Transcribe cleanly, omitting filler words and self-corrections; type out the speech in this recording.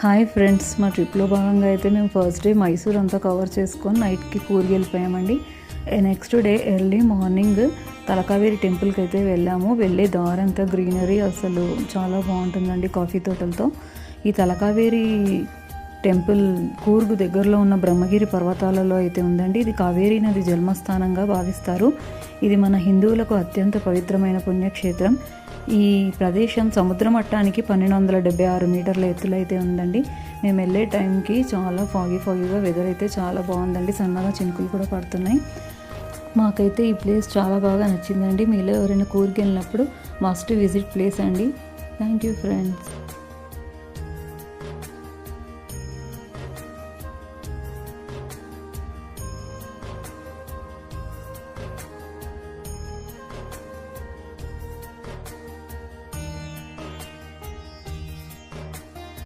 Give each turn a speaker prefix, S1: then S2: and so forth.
S1: Hi friends, మా ట్రిప్లో భాగంగా అయితే మేము ఫస్ట్ డే మైసూర్ అంతా కవర్ చేసుకొని నైట్కి కూర్గి వెళ్ళిపోయామండి. Next day early morning Talakaveri టెంపుల్కి అయితే వెళ్ళాము. వెళ్ళే దారంతా గ్రీనరీ అసలు చాలా బాగుంటుందండి, కాఫీ తోటలతో. ఈ తలకావేరి టెంపుల్ కూర్గు దగ్గరలో ఉన్న బ్రహ్మగిరి పర్వతాలలో అయితే ఉందండి. ఇది కావేరీ నది జన్మస్థానంగా భావిస్తారు. ఇది మన హిందువులకు అత్యంత పవిత్రమైన పుణ్యక్షేత్రం. ఈ ప్రదేశం సముద్ర మట్టానికి 1276 మీటర్ల ఎత్తులో అయితే ఉందండి. మేము వెళ్ళే టైంకి చాలా ఫాగీగా వెదర్ అయితే చాలా బాగుందండి. సన్నగా చినుకులు కూడా పడుతున్నాయి. మాకైతే ఈ ప్లేస్ చాలా బాగా నచ్చిందండి. మీలో ఎవరైనా కూర్గి వెళ్ళినప్పుడు మస్ట్ విజిట్ ప్లేస్ అండి. Thank you friends.